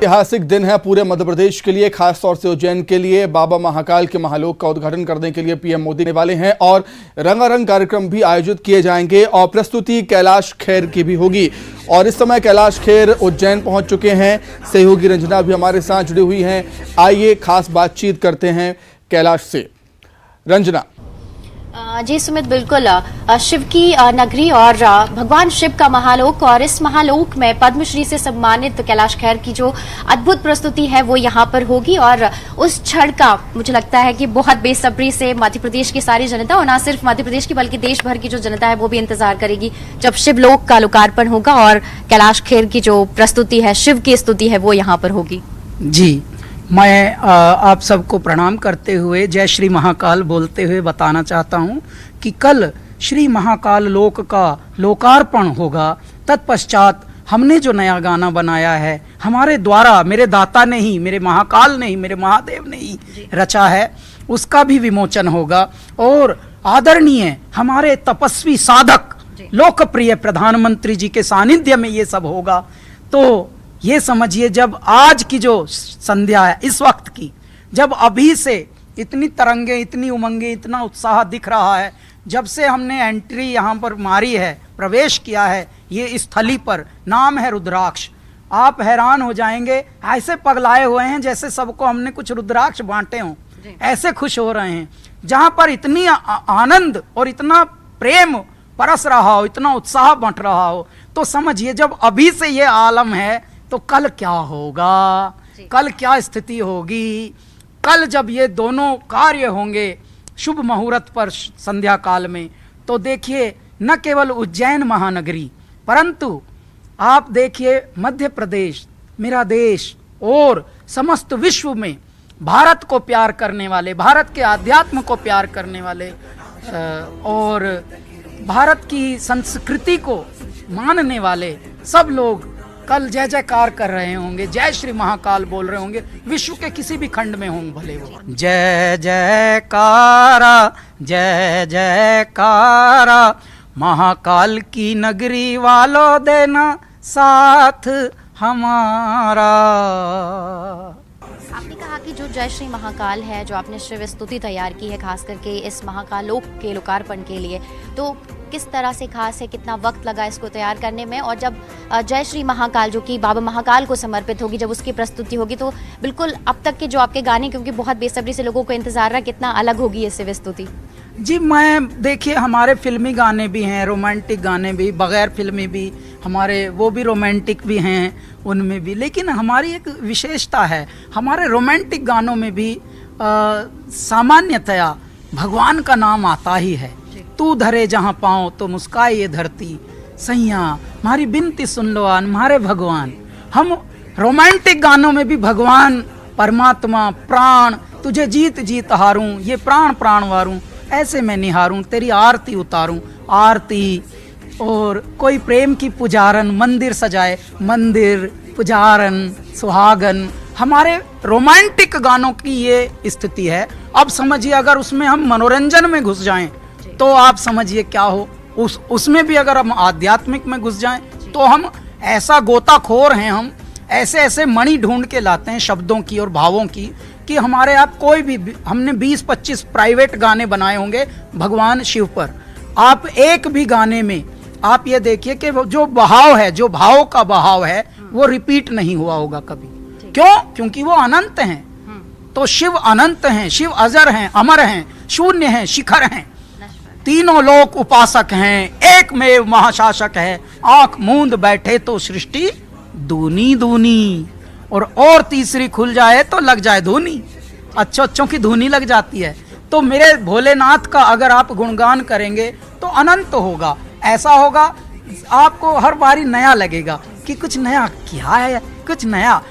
ऐतिहासिक दिन है पूरे मध्य प्रदेश के लिए, खासतौर से उज्जैन के लिए। बाबा महाकाल के महालोक का उद्घाटन करने के लिए पीएम मोदी ने वाले हैं और रंगारंग कार्यक्रम भी आयोजित किए जाएंगे और प्रस्तुति कैलाश खेर की भी होगी। और इस समय कैलाश खेर उज्जैन पहुंच चुके हैं। सहयोगी रंजना भी हमारे साथ जुड़ी हुई हैं। आइए खास बातचीत करते हैं कैलाश से। रंजना। जी सुमित, बिल्कुल शिव की नगरी और भगवान शिव का महालोक, और इस महालोक में पद्मश्री से सम्मानित कैलाश खेर की जो अद्भुत प्रस्तुति है वो यहाँ पर होगी। और उस क्षण का मुझे लगता है कि बहुत बेसब्री से मध्य प्रदेश की सारी जनता, और न सिर्फ मध्य प्रदेश की बल्कि देश भर की जो जनता है वो भी इंतजार करेगी जब शिवलोक का लोकार्पण होगा और कैलाश खेर की जो प्रस्तुति है, शिव की स्तुति है, वो यहाँ पर होगी। जी, मैं आप सबको प्रणाम करते हुए जय श्री महाकाल बोलते हुए बताना चाहता हूँ कि कल श्री महाकाल लोक का लोकार्पण होगा। तत्पश्चात हमने जो नया गाना बनाया है हमारे द्वारा, मेरे दाता ने ही, मेरे महाकाल ने ही, मेरे महादेव ने ही रचा है, उसका भी विमोचन होगा। और आदरणीय हमारे तपस्वी साधक लोकप्रिय प्रधानमंत्री जी के सानिध्य में ये सब होगा। तो ये समझिए, जब आज की जो संध्या है, इस वक्त की, जब अभी से इतनी तरंगे, इतनी उमंगे, इतना उत्साह दिख रहा है, जब से हमने एंट्री यहाँ पर मारी है, प्रवेश किया है ये स्थली पर, नाम है रुद्राक्ष। आप हैरान हो जाएंगे, ऐसे पगलाए हुए हैं जैसे सबको हमने कुछ रुद्राक्ष बांटे हों, ऐसे खुश हो रहे हैं। जहाँ पर इतनी आनंद और इतना प्रेम परस रहा हो, इतना उत्साह बंट रहा हो, तो समझिए जब अभी से ये आलम है तो कल क्या होगा, कल क्या स्थिति होगी। कल जब ये दोनों कार्य होंगे शुभ मुहूर्त पर संध्या काल में, तो देखिए न केवल उज्जैन महानगरी, परंतु आप देखिए मध्य प्रदेश, मेरा देश और समस्त विश्व में भारत को प्यार करने वाले, भारत के आध्यात्म को प्यार करने वाले और भारत की संस्कृति को मानने वाले सब लोग कल जय जयकार कर रहे होंगे, जय श्री महाकाल बोल रहे होंगे, विश्व के किसी भी खंड में होंगे भले वो। जय जयकारा, जय जयकारा, महाकाल की नगरी वालों देना साथ हमारा। आपने कहा कि जो जय श्री महाकाल है, जो आपने शिव स्तुति तैयार की है खास करके इस महाकाल लोक के लोकार्पण के लिए, तो किस तरह से खास है, कितना वक्त लगा इसको तैयार करने में? और जब जय श्री महाकाल जो कि बाबा महाकाल को समर्पित होगी, जब उसकी प्रस्तुति होगी, तो बिल्कुल अब तक के जो आपके गाने, क्योंकि बहुत बेसब्री से लोगों को इंतजार रहा, कितना अलग होगी ये शिव स्तुति? जी, मैं देखिए हमारे फिल्मी गाने भी हैं, रोमांटिक गाने भी, बगैर फिल्मी भी हमारे, वो भी रोमांटिक भी हैं उनमें भी, लेकिन हमारी एक विशेषता है, हमारे रोमांटिक गानों में भी सामान्यतया भगवान का नाम आता ही है। तू धरे जहाँ पाओ तो मुस्काए ये धरती, सैया हमारी बिनती सुन लो आन हमारे भगवान। हम रोमांटिक गानों में भी भगवान, परमात्मा, प्राण, तुझे जीत जीत हारूं, ये प्राण प्राण वारूं, ऐसे मैं निहारूं, तेरी आरती उतारूं, आरती। और कोई प्रेम की पुजारन, मंदिर सजाए, मंदिर पुजारन, सुहागन, हमारे रोमांटिक गानों की ये स्थिति है। अब समझिए अगर उसमें हम मनोरंजन में घुस जाएं तो आप समझिए क्या हो, उसमें भी अगर हम आध्यात्मिक में घुस जाएं तो हम ऐसा गोताखोर हैं, हम ऐसे ऐसे मणि ढूंढ के लाते हैं शब्दों की और भावों की कि हमारे आप कोई भी, हमने 20-25 प्राइवेट गाने बनाए होंगे भगवान शिव पर, आप एक भी गाने में आप ये देखिए कि जो बहाव है, जो भाव का बहाव है, वो रिपीट नहीं हुआ होगा कभी। क्यों? क्योंकि वो अनंत हैं। तो शिव अनंत हैं, शिव अजर हैं, अमर हैं, शून्य हैं, शिखर हैं, तीनों लोक उपासक हैं, एक में महाशासक है, आंख मूंद बैठे तो सृष्टि दूनी दूनी, और तीसरी खुल जाए तो लग जाए धूनी, अच्छों की धूनी लग जाती है। तो मेरे भोलेनाथ का अगर आप गुणगान करेंगे तो अनंत होगा, ऐसा होगा आपको हर बारी नया लगेगा कि कुछ नया क्या है, कुछ नया।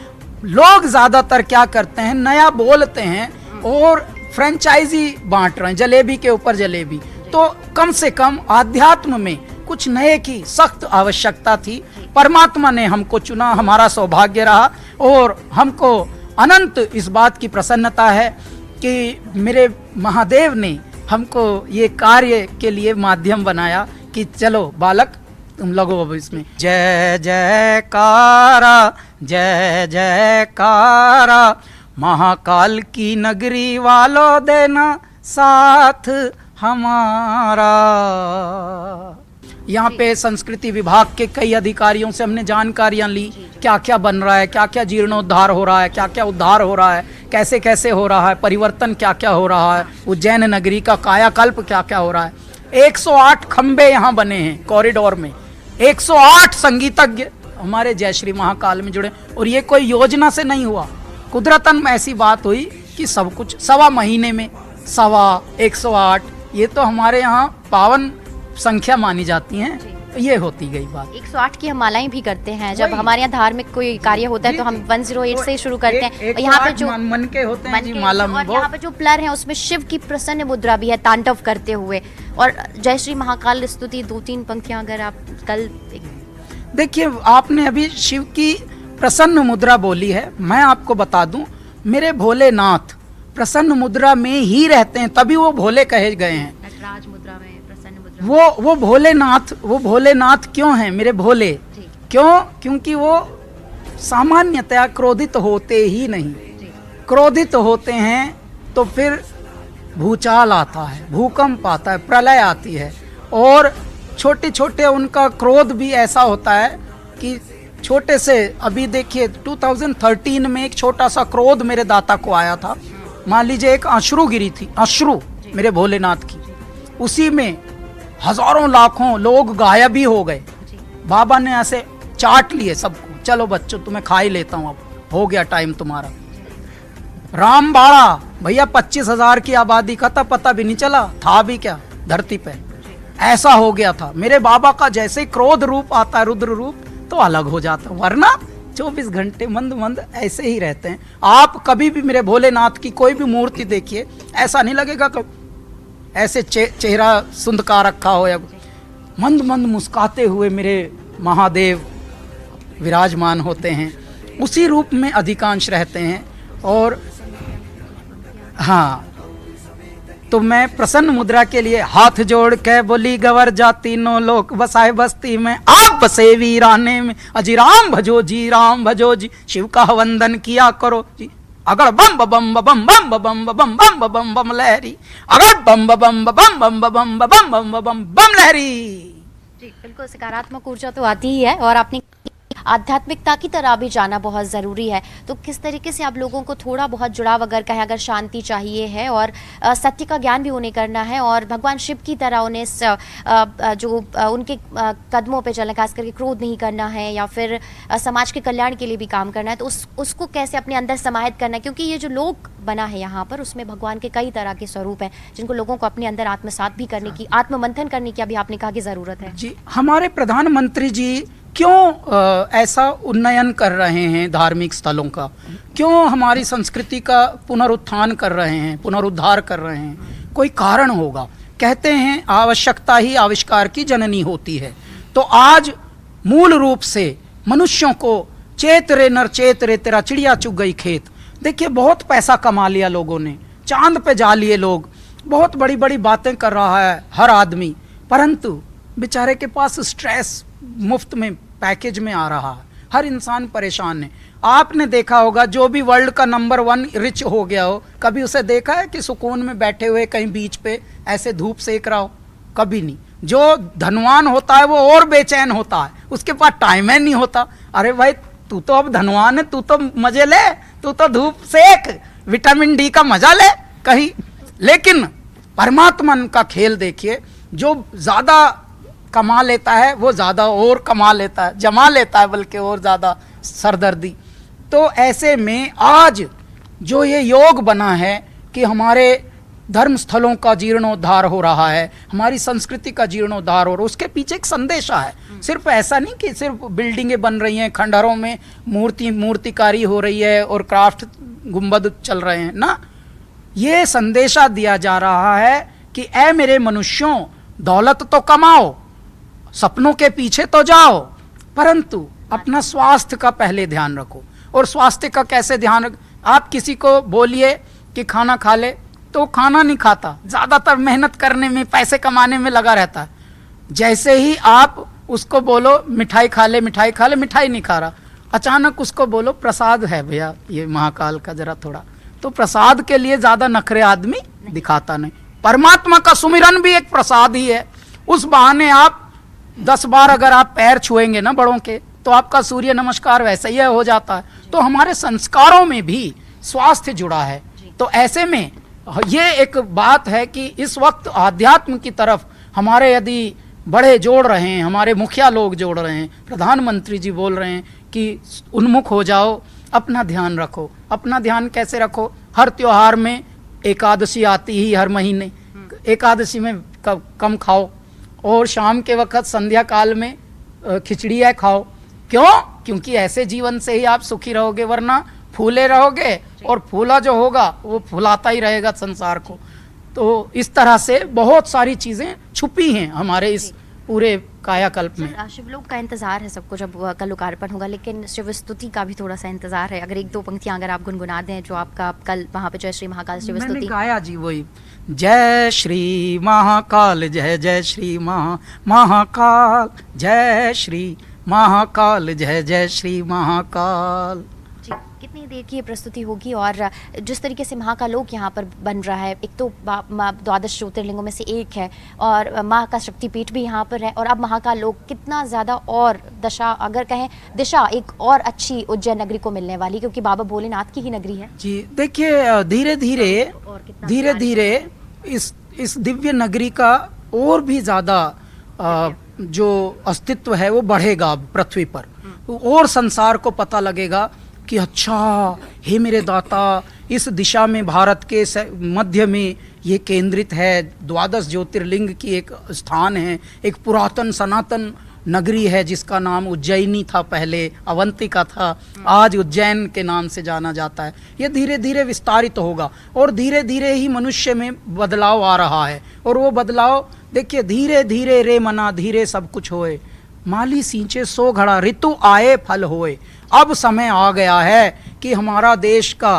लोग ज्यादातर क्या करते हैं, नया बोलते हैं और फ्रेंचाइजी बांट रहे हैं, जलेबी के ऊपर जलेबी। तो कम से कम आध्यात्म में कुछ नए की सख्त आवश्यकता थी। परमात्मा ने हमको चुना, हमारा सौभाग्य रहा, और हमको अनंत इस बात की प्रसन्नता है कि मेरे महादेव ने हमको ये कार्य के लिए माध्यम बनाया कि चलो बालक तुम लगो अब इसमें। जय जयकारा जय जयकारा, महाकाल की नगरी वालों देना साथ हमारा। यहाँ पे संस्कृति विभाग के कई अधिकारियों से हमने जानकारियां ली, क्या क्या बन रहा है, क्या क्या जीर्णोद्धार हो रहा है, क्या क्या उद्धार हो रहा है, कैसे कैसे हो रहा है, परिवर्तन क्या क्या हो रहा है, उज्जैन नगरी का कायाकल्प क्या क्या हो रहा है। 108 खंबे यहाँ बने हैं कॉरिडोर में, 108 संगीतज्ञ हमारे जय श्री महाकाल में जुड़े। और ये कोई योजना से नहीं हुआ, कुदरतन ऐसी बात हुई कि सब कुछ सवा महीने में 108, ये तो हमारे यहाँ पावन संख्या मानी जाती हैं, ये होती गई बात। 108 की हम मालाएं भी करते हैं, जब हमारे यहाँ धार्मिक कोई कार्य होता है तो हम 108 से शुरू करते हैं। और यहाँ पे जो मन के होते हैं जी माला में, और यहाँ पे जो प्लर है उसमें शिव की प्रसन्न मुद्रा भी है तांडव करते हुए। और जय श्री महाकाल स्तुति 2-3 पंक्तियां अगर आप कल देखिए, आपने अभी शिव की प्रसन्न मुद्रा बोली है। मैं आपको बता दूं, मेरे भोलेनाथ प्रसन्न मुद्रा में ही रहते हैं, तभी वो भोले कहे गए हैं। नटराज मुद्रा में प्रसन्न मुद्रा, वो भोलेनाथ क्यों हैं मेरे भोले? क्यों? क्योंकि वो सामान्यतया क्रोधित होते ही नहीं। क्रोधित होते हैं तो फिर भूचाल आता है, भूकंप आता है, प्रलय आती है। और छोटे छोटे उनका क्रोध भी ऐसा होता है कि छोटे से, अभी देखिए 2013 में एक छोटा सा क्रोध मेरे दाता को आया था। मान लीजिए एक अश्रु गिरी थी, अश्रु मेरे भोलेनाथ की, उसी में हजारों लाखों लोग गायब ही हो गए। बाबा ने ऐसे चाट लिए सबको, चलो बच्चों तुम्हें खा ही लेता हूँ, अब हो गया टाइम तुम्हारा। रामबाड़ा भैया 25,000 की आबादी का था, पता भी नहीं चला था भी क्या धरती पे, ऐसा हो गया था। मेरे बाबा का जैसे क्रोध रूप आता है, रुद्र रूप, तो अलग हो जाता, वरना 24 घंटे मंद मंद ऐसे ही रहते हैं। आप कभी भी मेरे भोलेनाथ की कोई भी मूर्ति देखिए, ऐसा नहीं लगेगा कि ऐसे चेहरा सुंदका रखा हो, या मंद मंद मुस्काते हुए मेरे महादेव विराजमान होते हैं, उसी रूप में अधिकांश रहते हैं। और हाँ, तो मैं प्रसन्न मुद्रा के लिए हाथ जोड़ के बोली, गवर जाति नो लोक बसाए बस्ती में, आप बसे वीराने में, अजी राम भजो जी, राम भजो जी, शिव का वंदन किया करो जी। अगर बम बम बम बम बम बम बम बम बम लहरी, अगर बम बम बम बम बम बम बम बम लहरी। जी बिल्कुल, सकारात्मक ऊर्जा तो आती ही है। और आपने आध्यात्मिकता की तरह भी जाना बहुत ज़रूरी है, तो किस तरीके से आप लोगों को थोड़ा बहुत जुड़ाव अगर कहें, अगर शांति चाहिए है और सत्य का ज्ञान भी उन्हें करना है और भगवान शिव की तरह उन्हें जो उनके कदमों पे चलना, खास करके क्रोध नहीं करना है या फिर समाज के कल्याण के लिए भी काम करना है, तो उसको कैसे अपने अंदर समाहित करना है? क्योंकि ये जो लोक बना है यहाँ पर, उसमें भगवान के कई तरह के स्वरूप हैं जिनको लोगों को अपने अंदर आत्मसात भी करने की, आत्ममंथन करने की अभी आपने कहा कि ज़रूरत है। जी, हमारे प्रधानमंत्री जी क्यों ऐसा उन्नयन कर रहे हैं धार्मिक स्थलों का, क्यों हमारी संस्कृति का पुनरुत्थान कर रहे हैं, पुनरुद्धार कर रहे हैं? कोई कारण होगा। कहते हैं आवश्यकता ही आविष्कार की जननी होती है। तो आज मूल रूप से मनुष्यों को चेत रे नर चेत रे, तेरा चिड़िया चुग गई खेत। देखिए, बहुत पैसा कमा लिया लोगों ने, चांद पे जा लिए लोग, बहुत बड़ी बड़ी बातें कर रहा है हर आदमी, परंतु बेचारे के पास स्ट्रेस मुफ्त में पैकेज में आ रहा है, हर इंसान परेशान है। आपने देखा होगा, जो भी वर्ल्ड का नंबर 1 रिच हो गया हो, कभी उसे देखा है कि सुकून में बैठे हुए कहीं बीच पे ऐसे धूप सेक रहा हो? कभी नहीं। जो धनवान होता है वो और बेचैन होता है, उसके पास टाइम ही नहीं होता। अरे भाई, तू तो अब धनवान है, तू तो मजे ले, तू तो धूप सेक, विटामिन डी का मजा ले कहीं। लेकिन परमात्मा का खेल देखिए, जो ज्यादा कमा लेता है वो ज्यादा और कमा लेता है, जमा लेता है बल्कि और ज्यादा सरदर्दी। तो ऐसे में आज जो ये योग बना है कि हमारे धर्म स्थलों का जीर्णोद्धार हो रहा है, हमारी संस्कृति का जीर्णोद्धार हो रहा है, उसके पीछे एक संदेशा है। सिर्फ ऐसा नहीं कि सिर्फ बिल्डिंगें बन रही हैं, खंडहरों में मूर्तिकारी हो रही है और क्राफ्ट गुंबद चल रहे हैं ना, ये संदेशा दिया जा रहा है कि ऐ मेरे मनुष्यों, दौलत तो कमाओ, सपनों के पीछे तो जाओ, परंतु अपना स्वास्थ्य का पहले ध्यान रखो। और स्वास्थ्य का कैसे ध्यान रख? आप किसी को बोलिए कि खाना खा ले, तो खाना नहीं खाता, ज्यादातर मेहनत करने में, पैसे कमाने में लगा रहता है। जैसे ही आप उसको बोलो मिठाई खा ले, मिठाई खा ले, मिठाई नहीं खा रहा। अचानक उसको बोलो प्रसाद है भैया ये महाकाल का, जरा थोड़ा, तो प्रसाद के लिए ज्यादा नखरे आदमी दिखाता नहीं। परमात्मा का सुमिरन भी एक प्रसाद ही है। उस बहाने आप 10 बार अगर आप पैर छुएंगे ना बड़ों के, तो आपका सूर्य नमस्कार वैसे ही हो जाता है। तो हमारे संस्कारों में भी स्वास्थ्य जुड़ा है। तो ऐसे में ये एक बात है कि इस वक्त आध्यात्म की तरफ हमारे यदि बड़े जोड़ रहे हैं, हमारे मुखिया लोग जोड़ रहे हैं, प्रधानमंत्री जी बोल रहे हैं कि उन्मुख हो जाओ, अपना ध्यान रखो। अपना ध्यान कैसे रखो? हर त्योहार में एकादशी आती ही हर महीने, एकादशी में कम खाओ, और शाम के वक्त संध्या काल में खिचड़ी है खाओ। क्यों? क्योंकि ऐसे जीवन से ही आप सुखी रहोगे, वरना फूले रहोगे, और फूला जो होगा वो फुलाता ही रहेगा संसार को। तो इस तरह से बहुत सारी चीजें छुपी हैं हमारे इस पूरे कायाकल्प में। शिवलोक का इंतजार है सबको जब कल लोकार्पण होगा, लेकिन शिव स्तुति का भी थोड़ा सा इंतजार है। अगर 1-2 पंक्तियां अगर आप गुनगुना दें जो आपका कल वहां पे जय श्री महाकाल शिव स्तुति। मैंने गाया जी वही, जय श्री महाकाल, जय जय श्री महाकाल, जय श्री महाकाल, जय जय श्री महाकाल। जी, कितनी देर की ये प्रस्तुति होगी? और जिस तरीके से महाकालोक यहाँ पर बन रहा है, एक तो 12 ज्योतिर्लिंगों में से एक है, और माँ का शक्तिपीठ भी यहाँ पर है, और अब महाकालोक कितना ज़्यादा और दशा, अगर कहें दिशा, एक और अच्छी उज्जैन नगरी को मिलने वाली, क्योंकि बाबा भोलेनाथ की ही नगरी है। जी देखिए, धीरे धीरे इस दिव्य नगरी का और भी ज़्यादा जो अस्तित्व है वो बढ़ेगा पृथ्वी पर, और संसार को पता लगेगा कि अच्छा, हे मेरे दाता, इस दिशा में भारत के मध्य में ये केंद्रित है, 12 ज्योतिर्लिंग की एक स्थान है, एक पुरातन सनातन नगरी है जिसका नाम उज्जैनी था, पहले अवंतिका था, आज उज्जैन के नाम से जाना जाता है। ये धीरे धीरे विस्तारित होगा, और धीरे धीरे ही मनुष्य में बदलाव आ रहा है। और वो बदलाव देखिए, धीरे धीरे रे मना धीरे सब कुछ होए, माली सींचे सो घड़ा, ऋतु आए फल होए। अब समय आ गया है कि हमारा देश का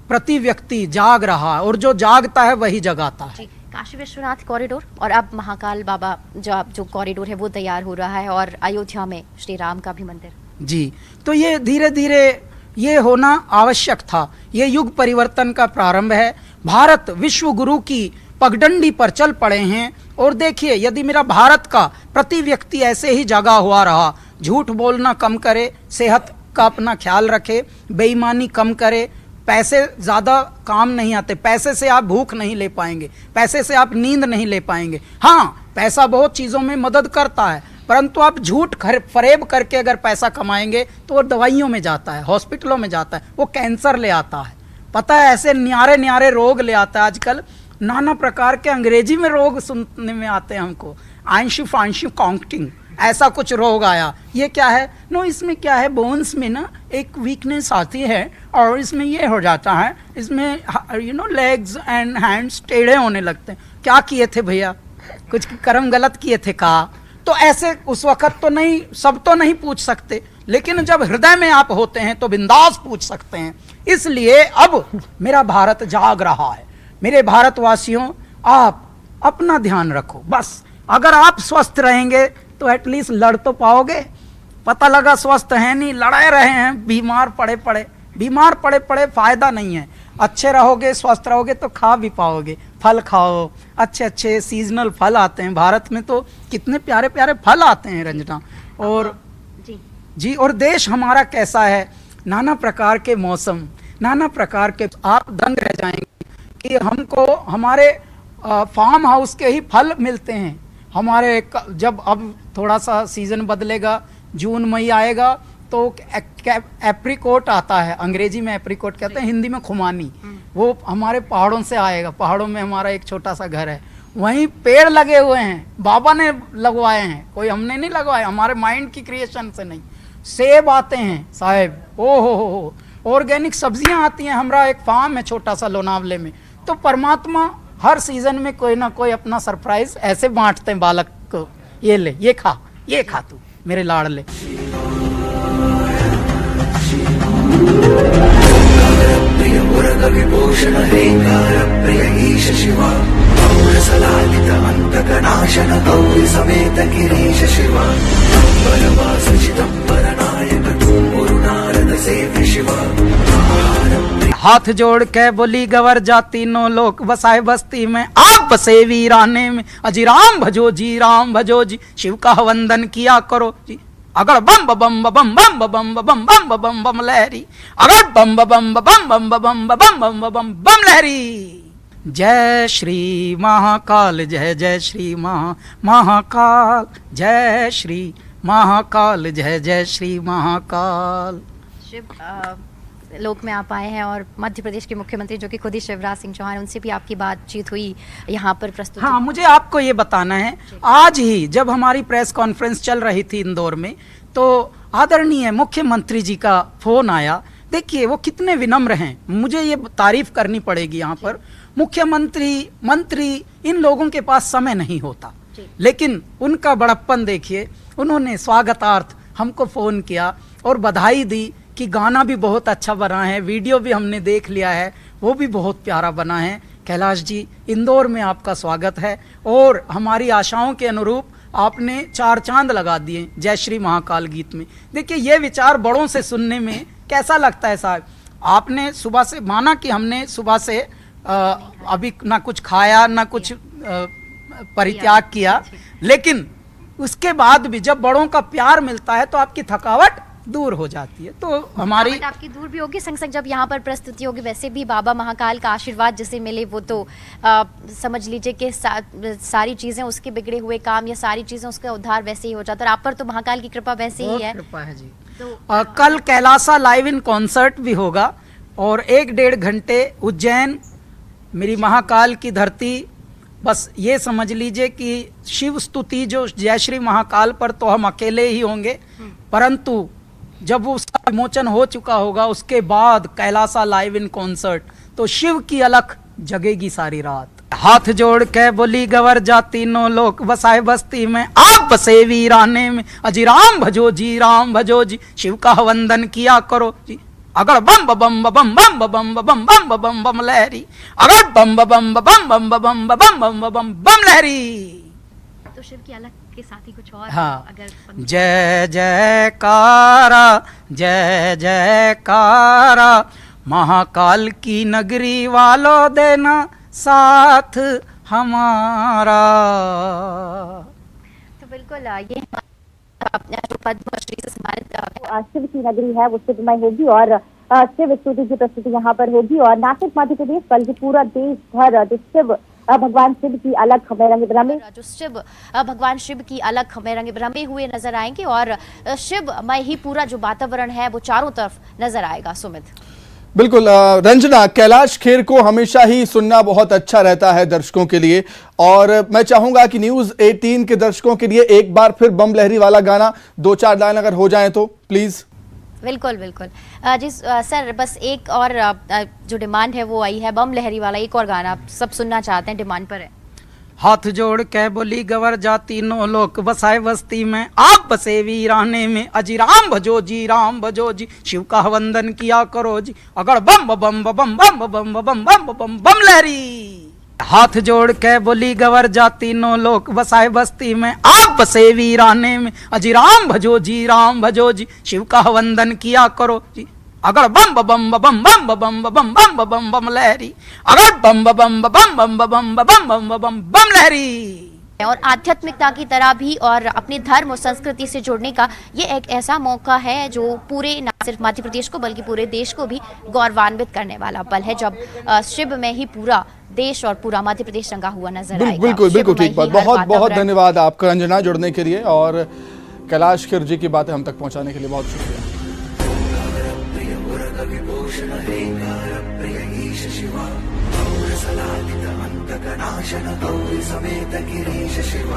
प्रति व्यक्ति जाग रहा है, और जो जागता है वही जगाता है। काशी विश्वनाथ कॉरिडोर, और अब महाकाल बाबा जो कॉरिडोर है वो तैयार हो रहा है, और अयोध्या में श्री राम का भी मंदिर। जी, तो ये धीरे धीरे ये होना आवश्यक था। ये युग परिवर्तन का प्रारंभ है। भारत विश्व गुरु की पगडंडी पर चल पड़े हैं। और देखिए, यदि मेरा भारत का प्रति व्यक्ति ऐसे ही जगा हुआ रहा, झूठ बोलना कम करे, सेहत का अपना ख्याल रखे, बेईमानी कम करे, पैसे ज़्यादा काम नहीं आते, पैसे से आप भूख नहीं ले पाएंगे, पैसे से आप नींद नहीं ले पाएंगे। हाँ, पैसा बहुत चीज़ों में मदद करता है, परंतु आप झूठ फरेब करके अगर पैसा कमाएंगे तो वो दवाइयों में जाता है, हॉस्पिटलों में जाता है, वो कैंसर ले आता है, पता है, ऐसे न्यारे न्यारे रोग ले आता है। आजकल नाना प्रकार के अंग्रेजी में रोग सुनने में आते हैं हमको, आंशी फांशी काउंटिंग, ऐसा कुछ रोग आया। ये क्या है? नो, इसमें क्या है, बोन्स में ना एक वीकनेस आती है, और इसमें ये हो जाता है, इसमें लेग्स एंड हैंड्स टेढ़े होने लगते हैं। क्या किए थे भैया? कुछ कर्म गलत किए थे कहा? तो ऐसे उस वक्त तो नहीं, सब तो नहीं पूछ सकते, लेकिन जब हृदय में आप होते हैं तो बिंदास पूछ सकते हैं। इसलिए अब मेरा भारत जाग रहा है। मेरे भारतवासियों, आप अपना ध्यान रखो बस। अगर आप स्वस्थ रहेंगे तो एटलीस्ट लड़ तो पाओगे। पता लगा स्वस्थ है नहीं, लड़ाए रहे हैं, बीमार पड़े पड़े फायदा नहीं है। अच्छे रहोगे, स्वस्थ रहोगे तो खा भी पाओगे। फल खाओ, अच्छे अच्छे सीजनल फल आते हैं भारत में, तो कितने प्यारे प्यारे फल आते हैं रंजना। और जी, और देश हमारा कैसा है, नाना प्रकार के मौसम, नाना प्रकार के, आप दंग रह जाएंगे कि हमको हमारे फार्म हाउस के ही फल मिलते हैं। हमारे जब अब थोड़ा सा सीजन बदलेगा, जून मई आएगा, तो एप्रिकोट आता है, अंग्रेजी में एप्रिकोट कहते हैं, हिंदी में खुमानी, वो हमारे पहाड़ों से आएगा। पहाड़ों में हमारा एक छोटा सा घर है, वहीं पेड़ लगे हुए हैं, बाबा ने लगवाए हैं, कोई हमने नहीं लगवाए, हमारे माइंड की क्रिएशन से नहीं। सेब आते हैं साहेब, ओ हो, ऑर्गेनिक सब्जियां आती हैं। हमारा एक फार्म है छोटा सा लोनावले में। तो परमात्मा हर सीजन में कोई ना कोई अपना सरप्राइज ऐसे बांटते हैं बालक को, ये ले, ये खा तू मेरे लाडले। प्रिय मुरग विभूषण हे प्रिय ईश शिवा। सलालितमन्तकनाशन गौरि समेत गिरीश शिव बलवास चिदम्बरनायक तुम नारद सेव्य शिव। हाथ जोड़ के बोली गवर जाति नो लोक बसाए बस्ती में आप बसे वीराने में अजी राम भजो जी राम भजो जी शिव का वंदन किया करो जी। अगर बम बम बम बम बम बम बम बम बम लहरी अगर बम बम बम बम बम बम बम बम बम लहरी। जय श्री महाकाल जय जय श्री महाकाल जय श्री महाकाल जय जय श्री महाकाल। शिव लोक में आप आए हैं और मध्य प्रदेश के मुख्यमंत्री जो कि खुद ही शिवराज सिंह चौहान, उनसे भी आपकी बातचीत हुई यहाँ पर प्रस्तुत। हाँ, मुझे आपको ये बताना है, आज ही जब हमारी प्रेस कॉन्फ्रेंस चल रही थी इंदौर में, तो आदरणीय मुख्यमंत्री जी का फोन आया। देखिए वो कितने विनम्र हैं, मुझे ये तारीफ करनी पड़ेगी यहाँ पर। मुख्यमंत्री, मंत्री, इन लोगों के पास समय नहीं होता, लेकिन उनका बड़प्पन देखिए। उन्होंने स्वागतार्थ हमको फोन किया और बधाई दी कि गाना भी बहुत अच्छा बना है, वीडियो भी हमने देख लिया है, वो भी बहुत प्यारा बना है। कैलाश जी, इंदौर में आपका स्वागत है और हमारी आशाओं के अनुरूप आपने 4 चांद लगा दिए जय श्री महाकाल गीत में। देखिए ये विचार बड़ों से सुनने में कैसा लगता है साहब। आपने सुबह से, माना कि हमने सुबह से अभी ना कुछ खाया ना कुछ परित्याग किया, लेकिन उसके बाद भी जब बड़ों का प्यार मिलता है तो आपकी थकावट दूर हो जाती है। तो हमारी आपकी दूर भी होगी, संग संग जब यहाँ पर प्रस्तुति होगी। वैसे भी बाबा महाकाल का आशीर्वाद जिसे मिले वो तो समझ लीजिए कि सारी चीजें, उसके बिगड़े हुए काम या सारी चीजें, उसका उद्धार वैसे ही हो जाता है। और आप पर तो महाकाल की कृपा वैसे ही है। कृपा है जी। तो कल कैलासा लाइव इन कॉन्सर्ट भी होगा और 1-1.5 घंटे उज्जैन, मेरी महाकाल की धरती। बस ये समझ लीजिए कि शिव स्तुति जो जय श्री महाकाल पर तो हम अकेले ही होंगे, परंतु जब उसका विमोचन हो चुका होगा उसके बाद कैलासा लाइव इन कॉन्सर्ट, तो शिव की अलख जगेगी सारी रात। हाथ जोड़ के बोली गवर जाति नो लोक बसाए बस्ती में आप बसे वीराने में अजी राम भजो जी राम भजो जी शिव का वंदन किया करो जी। अगर बम बम बम बम बम बम बम बम बम लहरी अगर बम बम बम बम बम बम बम बम लहरी। तो शिव की अलग के साथ ही कुछ और। हाँ, अगर जय जयकारा जय जयकारा महाकाल की नगरी वालों देना साथ हमारा। तो बिल्कुल ये जो पद्मश्री से सम्मानित शिव की नगरी है वो शिवमय होगी और शिव स्तुति की प्रस्तुति यहाँ पर होगी। और नासिक मध्य प्रदेश बल्कि पूरा देश भर जो शिव भगवान शिव की अलग हमें रंग बिरंगे, जो शिव भगवान शिव की अलग हमें रंग बिरंगे हुए नजर आएंगे और शिवमय ही पूरा जो वातावरण है वो चारों तरफ नजर आएगा। सुमित, बिल्कुल रंजना, कैलाश खेर को हमेशा ही सुनना बहुत अच्छा रहता है दर्शकों के लिए, और मैं चाहूंगा कि न्यूज़ 18 के दर्शकों के लिए एक बार फिर बम लहरी वाला गाना 2-4 लाइन अगर हो जाए तो प्लीज। बिल्कुल बिल्कुल जी सर, बस एक और जो डिमांड है वो आई है, बम लहरी वाला एक और गाना आप सब सुनना चाहते हैं, डिमांड पर है। हाथ जोड़ के बोली गवर जाति नो लोक बसाए बस्ती में आप बसे वीराने में अजी राम भजो जी राम भजो जी शिव का वंदन किया करो जी। अगर बम बम बम बम बम बम बम बम बम बम लहरी। हाथ जोड़ के बोली गवर जाति नो लोक बसाए बस्ती में आप बसे वीराने में अजी राम भजो जी राम भजो जी शिव का वंदन किया करो जी। अगर बम बम बम बम बम बम बम बम बम लहरी अगर बम बम बम बम बम बम बम बम लहरी। और आध्यात्मिकता की तरह भी और अपने धर्म और संस्कृति से जुड़ने का ये एक ऐसा मौका है जो पूरे न सिर्फ मध्य प्रदेश को बल्कि पूरे देश को भी गौरवान्वित करने वाला पल है, जब शिव में ही पूरा देश और पूरा मध्य प्रदेश रंगा हुआ नजर आएगा। बिल्कुल बिल्कुल ठीक बात, बहुत बहुत धन्यवाद आपका रंजना जुड़ने के लिए और कैलाश खेर जी की बातें हम तक पहुंचाने के लिए बहुत शुक्रिया। सलालितमन्तकनाशन गौरि समेत गिरीश शिव।